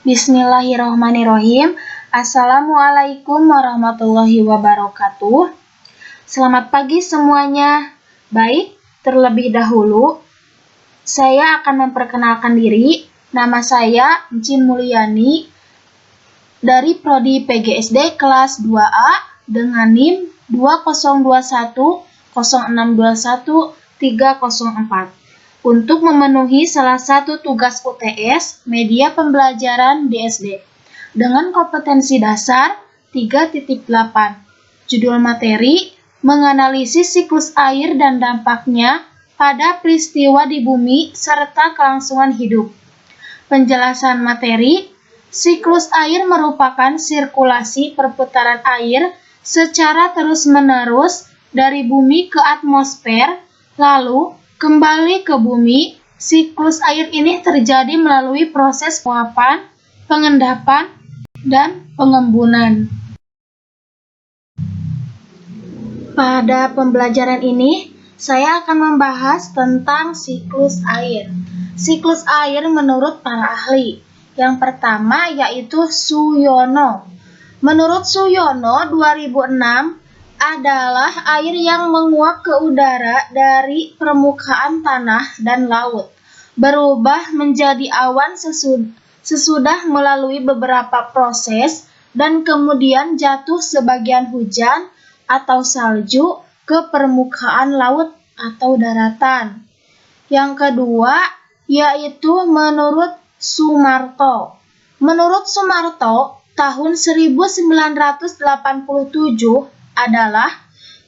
Bismillahirrahmanirrahim. Assalamualaikum warahmatullahi wabarakatuh. Selamat pagi semuanya. Baik, terlebih dahulu saya akan memperkenalkan diri. Nama saya Encin Mulyani dari Prodi PGSD kelas 2A dengan NIM 20210621 untuk memenuhi salah satu tugas UTS media pembelajaran di SD dengan kompetensi dasar 3.8. Judul materi menganalisis siklus air dan dampaknya pada peristiwa di bumi serta kelangsungan hidup. Penjelasan materi, siklus air merupakan sirkulasi perputaran air secara terus-menerus dari bumi ke atmosfer, lalu kembali ke bumi. Siklus air ini terjadi melalui proses penguapan, pengendapan, dan pengembunan. Pada pembelajaran ini, saya akan membahas tentang siklus air. Siklus air menurut para ahli. Yang pertama yaitu Suyono. Menurut Suyono 2006, adalah air yang menguap ke udara dari permukaan tanah dan laut, berubah menjadi awan sesudah melalui beberapa proses dan kemudian jatuh sebagian hujan atau salju ke permukaan laut atau daratan. Yang kedua yaitu menurut Sumarto. Menurut Sumarto, tahun 1987 adalah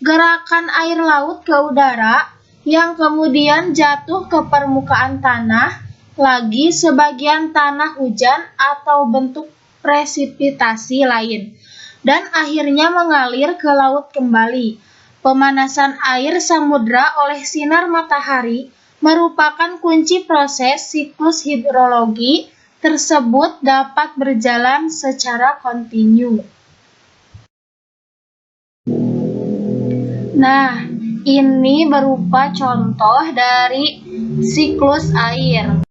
gerakan air laut ke udara yang kemudian jatuh ke permukaan tanah, lagi sebagian tanah hujan atau bentuk presipitasi lain, dan akhirnya mengalir ke laut kembali. Pemanasan air samudra oleh sinar matahari merupakan kunci proses siklus hidrologi tersebut dapat berjalan secara kontinu. Nah, ini berupa contoh dari siklus air.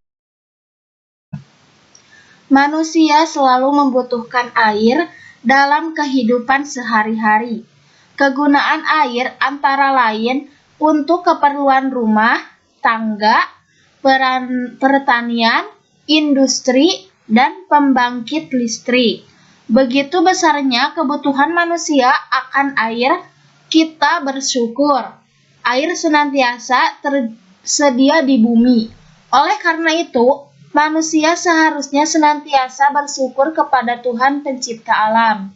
Manusia selalu membutuhkan air dalam kehidupan sehari-hari. Kegunaan air antara lain untuk keperluan rumah, tangga, pertanian, industri, dan pembangkit listrik. Begitu besarnya kebutuhan manusia akan air, kita bersyukur air senantiasa tersedia di bumi. Oleh karena itu, manusia seharusnya senantiasa bersyukur kepada Tuhan pencipta alam.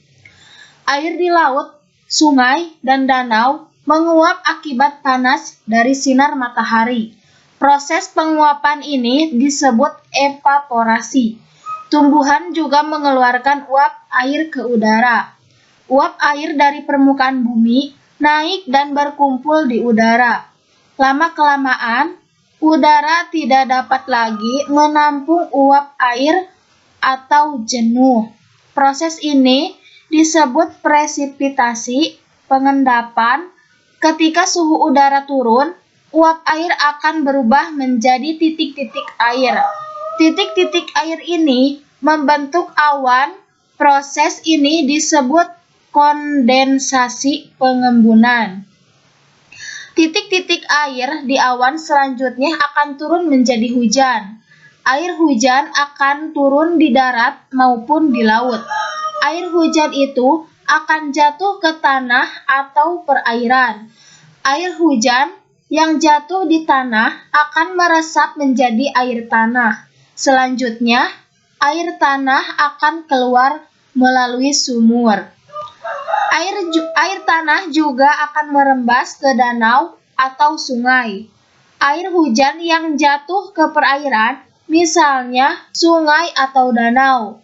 Air di laut, sungai, dan danau menguap akibat panas dari sinar matahari. Proses penguapan ini disebut evaporasi. Tumbuhan juga mengeluarkan uap air ke udara. Uap air dari permukaan bumi naik dan berkumpul di udara. Lama-kelamaan, udara tidak dapat lagi menampung uap air atau jenuh. Proses ini disebut presipitasi, pengendapan. Ketika suhu udara turun, uap air akan berubah menjadi titik-titik air. Titik-titik air ini membentuk awan. Proses ini disebut kondensasi pengembunan. Titik-titik air di awan selanjutnya akan turun menjadi hujan. Air hujan akan turun di darat maupun di laut. Air hujan itu akan jatuh ke tanah atau perairan. Air hujan yang jatuh di tanah akan meresap menjadi air tanah. Selanjutnya, air tanah akan keluar melalui sumur. Air tanah juga akan merembas ke danau atau sungai. Air hujan yang jatuh ke perairan, misalnya sungai atau danau,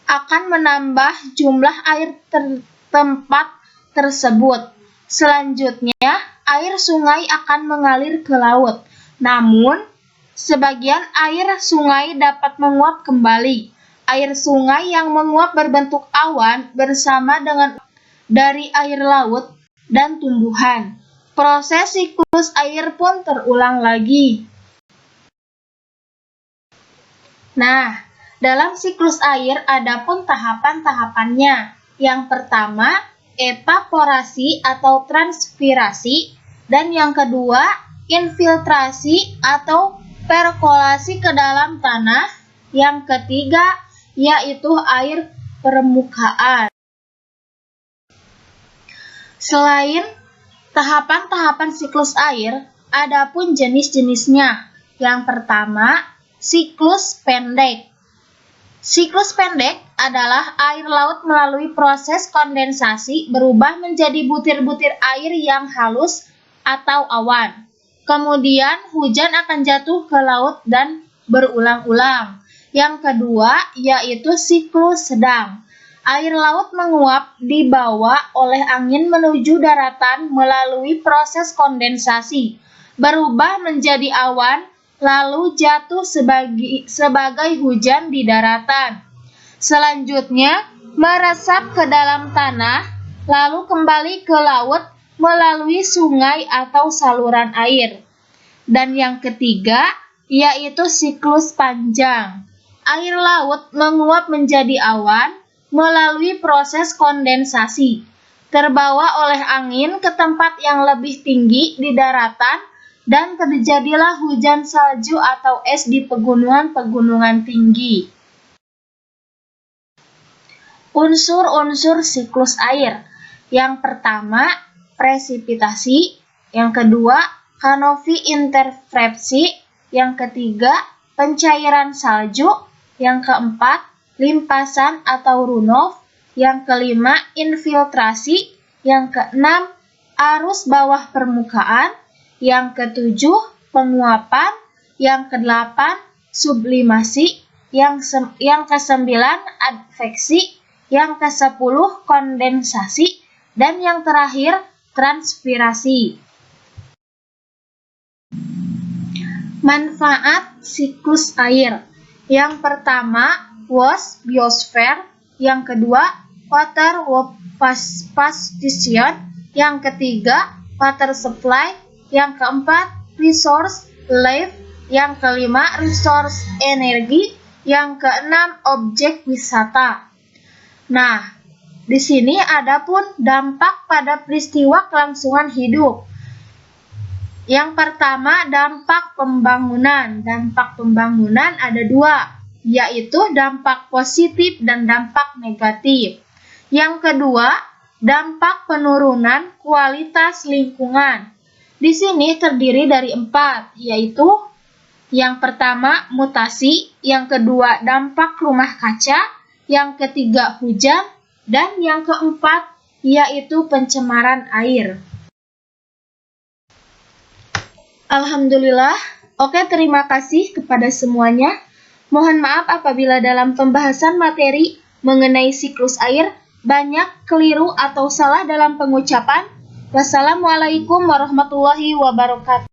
akan menambah jumlah air tempat tersebut. Selanjutnya, air sungai akan mengalir ke laut. Namun, sebagian air sungai dapat menguap kembali. Air sungai yang menguap berbentuk awan bersama dengan dari air laut dan tumbuhan. Proses siklus air pun terulang lagi. Nah, Dalam siklus air ada pun tahapan-tahapannya. Yang pertama, evaporasi atau transpirasi, dan yang kedua, infiltrasi atau perkolasi ke dalam tanah. Yang ketiga, yaitu air permukaan. Selain tahapan-tahapan siklus air, ada pun jenis-jenisnya. Yang pertama, siklus pendek. Siklus pendek adalah air laut melalui proses kondensasi berubah menjadi butir-butir air yang halus atau awan. Kemudian hujan akan jatuh ke laut dan berulang-ulang. Yang kedua yaitu siklus sedang. Air laut menguap dibawa oleh angin menuju daratan melalui proses kondensasi, berubah menjadi awan, lalu jatuh sebagai hujan di daratan. Selanjutnya, meresap ke dalam tanah, lalu kembali ke laut melalui sungai atau saluran air. Dan yang ketiga, yaitu siklus panjang. Air laut menguap menjadi awan melalui proses kondensasi, terbawa oleh angin ke tempat yang lebih tinggi di daratan, dan terjadilah hujan salju atau es di pegunungan-pegunungan tinggi. Unsur-unsur siklus air. Yang pertama, presipitasi. Yang kedua, kanopi interfrepsi. Yang ketiga, pencairan salju. Yang keempat, limpasan atau runoff. Yang kelima, infiltrasi. Yang keenam, arus bawah permukaan. Yang ketujuh, penguapan. Yang kedelapan, sublimasi. Yang kesembilan, adveksi. Yang kesepuluh, kondensasi. Dan yang terakhir, transpirasi. Manfaat siklus air. Yang pertama, WOS, biosfer. Yang kedua, water vaporization. Yang ketiga, water supply. Yang keempat, resource life. Yang kelima, resource energi. Yang keenam, objek wisata. Nah, di sini ada pun dampak pada peristiwa kelangsungan hidup. Yang pertama, dampak pembangunan. Dampak pembangunan ada dua, yaitu dampak positif dan dampak negatif. Yang kedua, dampak penurunan kualitas lingkungan. Di sini terdiri dari 4, yaitu yang pertama mutasi, yang kedua dampak rumah kaca, yang ketiga hujan, dan yang keempat yaitu pencemaran air. Alhamdulillah, oke, terima kasih kepada semuanya. Mohon maaf apabila dalam pembahasan materi mengenai siklus air banyak keliru atau salah dalam pengucapan. Wassalamualaikum warahmatullahi wabarakatuh.